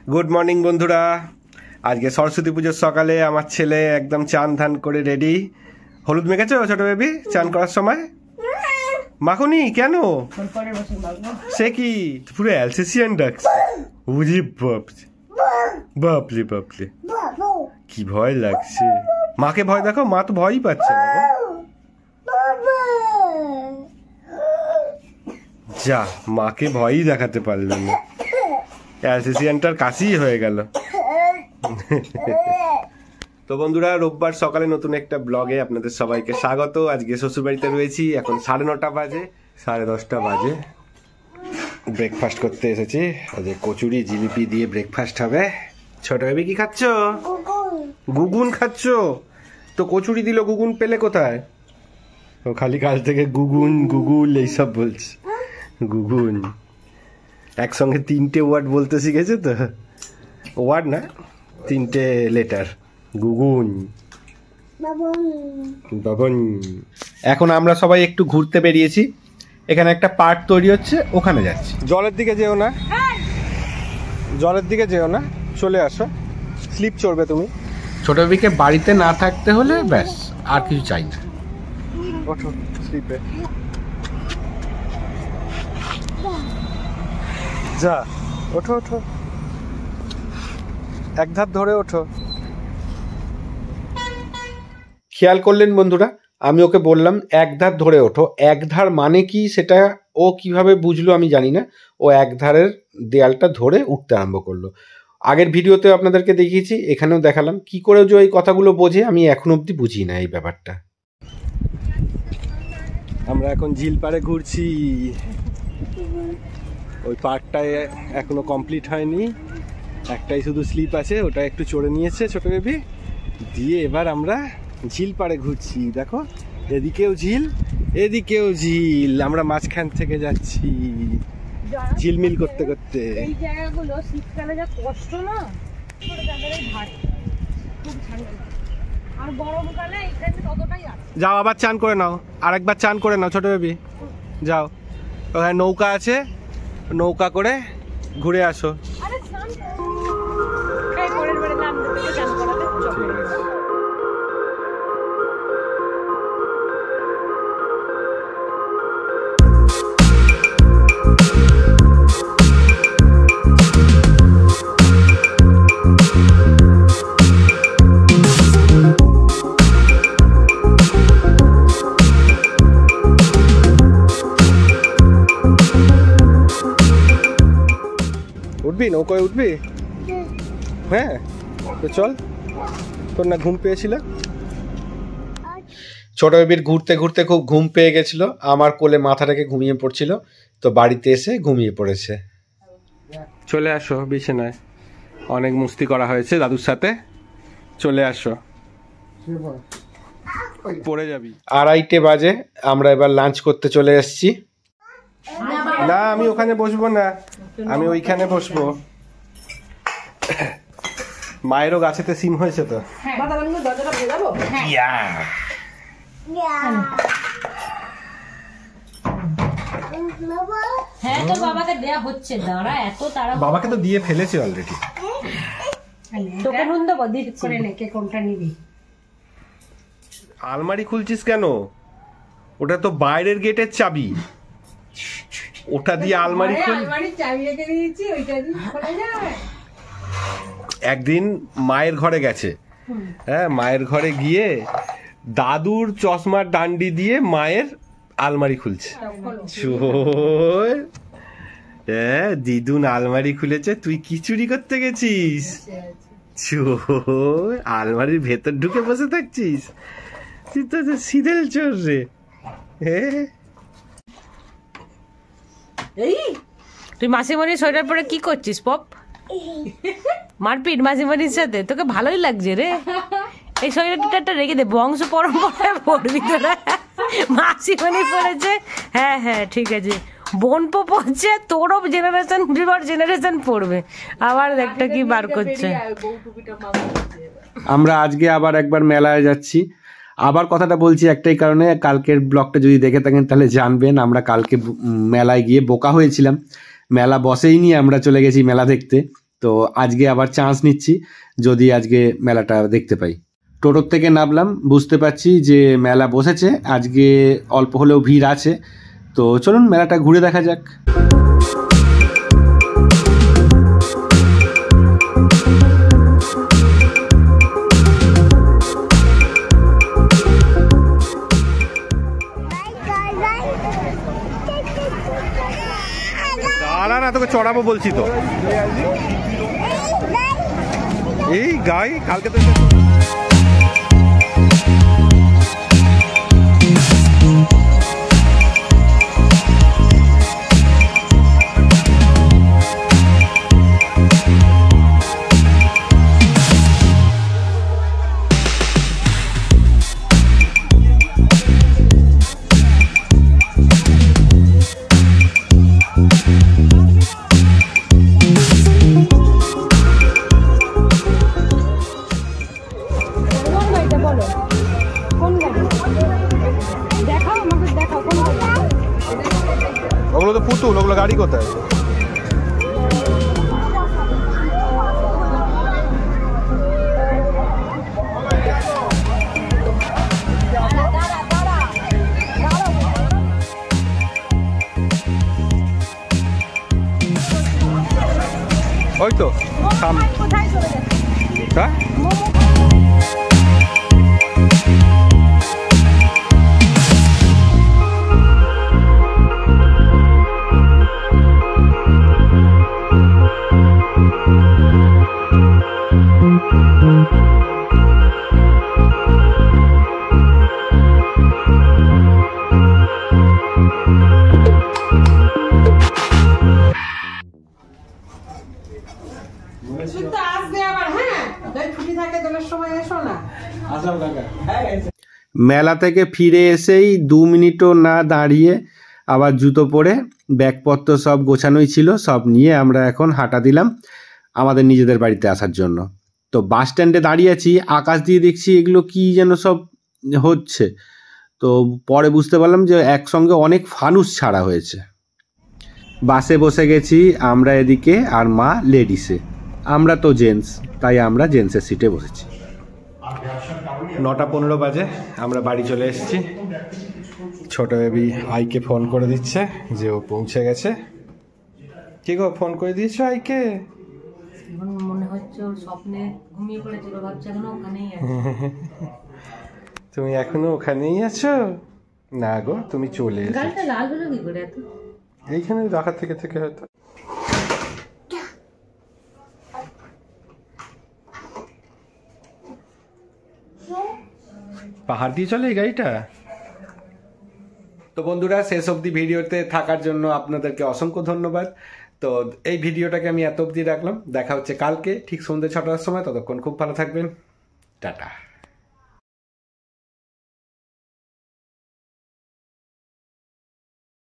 Good morning বন্ধুরা। আজকে সরস্বতী পুজোর সকালে আমার ছেলে একদম চান ধান করে রেডি। হলুদ মেখেছো ছোট বেবি চান করার সময়? মাখনি কেন? সে কি পুরো অ্যালসেসিয়ান ডাকছে। বুঝি বাপরে বাপরে বাপরে, কি ভয় লাগছে। মাকে ভয় দেখো, মা তো ভয়ই পাচ্ছে না। যা, মাকে ভয়ই দেখাতে পারলাম না, অ্যালসেসিয়ানটার কাছেই হয়ে গেল। তো বন্ধুরা, রোববার সকালে নতুন একটা ব্লগে আপনাদের সবাইকে স্বাগত। আজকে শ্বশুরবাড়িতে রয়েছি, এখন 9:30 বাজে, 10:30 বাজে। ব্রেকফাস্ট করতে এসেছি। আজকে কচুরি জিলিপি দিয়ে ব্রেকফাস্ট হবে। ছোট বেবি কি খাচ্ছ? গুগুন খাচ্ছ? তো কচুরি দিল, গুগুন পেলে কোথায়? ও খালি কাল থেকে গুগুন গুগুল এইসব বলছে। গুগুন একসঙ্গে 3টে ওয়ার্ড বলতে শিখেছে তো। ওয়ার্ড না, 3টে লেটার। গুগুন, বাবন। এখন আমরা সবাই একটু ঘুরতে বেরিয়েছি। এখানে একটা পার্ক তৈরি হচ্ছে, ওখানে যাচ্ছি। জলের দিকে যেও না, জলের দিকে যেও না, চলে আসো, স্লিপ চড়বে তুমি। ছোট বেবিকে বাড়িতে না থাকতে হলে ব্যাস, আর কিছু চাই না। ওঠো স্লিপে, যা, ওঠো ওঠো, এক ধার ধরে ওঠো। খেয়াল করলেন বন্ধুরা, আমি ওকে বললাম এক ধার ধরে ওঠো। এক ধার মানে কি সেটা ও কিভাবে বুঝলো আমি জানি না। ও এক ধারের দেয়ালটা ধরে উঠতে আরম্ভ করলো। আগের ভিডিওতে আপনাদেরকে দেখিয়েছি, এখানেও দেখালাম। কি করে যে এই কথাগুলো বোঝে আমি এখনো অবধি বুঝি না এই ব্যাপারটা। আমরা এখন ঝিল পাড়ে ঘুরছি। ওই পার্কটায় এখনো কমপ্লিট হয়নি, একটাই শুধু স্লিপ আছে, ওটা একটু চড়ে নিয়েছে ছোট বেবি দিয়ে। এবার আমরা ঝিল পাড়ে ঘুরছি। দেখো, এদিকেও ঝিল, এদিকেও ঝিল, আমরা মাঝখান থেকে যাচ্ছি ঝিলমিল করতে করতে। এই জায়গাগুলো শীতকালে যা কষ্ট না, আর গরমকালে এখানে ততটাই আছে। যাও আবার চান করে নাও, আরেকবার চান করে নাও ছোট বেবি, যাও। ওখানে নৌকা আছে, নৌকা করে ঘুরে আসো। আরে স্নান এই পরের বারে নাম দিতে চান করাতে চল। ঠিক আছে। উঠবি নৌকায়, উঠবি? হ্যাঁ, তো চল। তোর না ঘুম পেয়েছিল? ছোট বেবির ঘুরতে ঘুরতে খুব ঘুম পেয়ে গেছিল, আমার কোলে মাথা রেখে ঘুমিয়ে পড়ছিল। তো বাড়িতে এসে ঘুমিয়ে পড়েছে। চলে আসো বিছানায়, অনেক মস্তি করা হয়েছে দাদুর সাথে। চলে আসো, পড়ে যাবি। 2:30 বাজে, আমরা এবার লাঞ্চ করতে চলে এসেছি। না, আমি ওখানে বসবো না, আমি ওইখানে বসবো। মায়েরও গাছেতে সিম হয়েছে তো। হ্যাঁ, তো বাবাকে দেয়া হচ্ছে, দাঁড়া, এত তারা বাবাকে তো দিয়ে ফেলেছি অলরেডি। তোকে নুন দেবো, দিক করে নে, কে কোনটা নিবি। আলমারি খুলছিস কেন? ওটা তো বাইরের গেটের চাবি, ওটা দিয়ে আলমারি খুল। আলমারির চাবি রেখে দিয়েছি, ওইটা দিয়ে খোলা যায়। একদিন মায়ের ঘরে গেছে, হ্যাঁ, মায়ের ঘরে গিয়ে দাদুর চশমার ডান্ডি দিয়ে মায়ের আলমারি খুলছে। চোর, হ্যাঁ, দিদুন আলমারি খুলেছে, তুই কি চুরি করতে গেছিস? চোর, আলমারির ভেতর ঢুকে বসে থাকছিস তুই, তো সিদেল চোর রে। এই তুই মাসিমণির সোয়েটার পরে কি করছিস পপ? মারপিট মাসিমণির সাথে? তোকে ভালোই লাগছে রে। এই সোয়েটারটা রেখে দে, বংশ পরম্পরায় পড়বি তোরা। মাসিমণি পড়েছে, হ্যাঁ হ্যাঁ ঠিক আছে, বোনপো পড়ছে, তোরও জেনারেশন বিবার জেনারেশন পড়বে। আবার একটা কি বার করছে। আমরা আজকে আবার একবার মেলায় যাচ্ছি। আবার কথাটা বলছি একটাই কারণে, কালকের ব্লগটা যদি দেখে থাকেন তাহলে জানবেন আমরা কালকে মেলায় গিয়ে বোকা হয়েছিলাম। মেলা বসেই নিয়ে আমরা চলে গেছি মেলা দেখতে। তো আজকে আবার চান্স নিচ্ছি যদি আজকে মেলাটা দেখতে পাই। টোটোর থেকে নামলাম, বুঝতে পারছি যে মেলা বসেছে, আজকে অল্প হলেও ভিড় আছে। তো চলুন মেলাটা ঘুরে দেখা যাক। দাঁড়া না, তোকে চড়াবো বলছি তো। এই গাই কালকে তো ওগুলো তো পুতুল, ওগুলো গাড়ি কোথায়? ওই তো হ্যাঁ মেলা থেকে ফিরে এসেই 2 মিনিটও না দাঁড়িয়ে আবার জুতো পরে ব্যাগপত্র সব গোছানোই ছিল, সব নিয়ে আমরা এখন হাঁটা দিলাম আমাদের নিজেদের বাড়িতে আসার জন্য। তো বাস স্ট্যান্ডে দাঁড়িয়ে আছি, আকাশ দিয়ে দেখছি এগুলো কি যেন সব হচ্ছে। তো পরে বুঝতে পারলাম যে একসঙ্গে অনেক ফানুস ছাড়া হয়েছে। বাসে বসে গেছি আমরা এদিকে, আর মা লেডিসে, আমরা তো জেন্টস, তাই আমরা জেন্টসের সিটে বসেছি। 9:15 বাজে, আমরা বাড়ি চলে এসেছি। ছোট বেবি আইকে ফোন করে দিচ্ছে যে ও পৌঁছে গেছে। কি গো, ফোন করে দিয়েছো আইকে? মনে হচ্ছে ওর স্বপ্নে ঘুমিয়ে পড়েছিল, ভাবছে এখনো ওখানেই আছে। তুমি এখনো ওখানেই আছো? না গো, তুমি চলে এসো। গালটা লাল হলো কি করে এত? এইখানে রাখা থেকে থেকে হয়তো। পাহাড় দিয়ে চলে এই গাড়িটা। তো বন্ধুরা, শেষ অবধি ভিডিওতে থাকার জন্য আপনাদেরকে অসংখ্য ধন্যবাদ। তো এই ভিডিওটাকে আমি এত অবধি রাখলাম, দেখা হচ্ছে কালকে ঠিক সন্ধ্যে 6টার সময়। ততক্ষণ খুব ভালো থাকবেন, টাটা।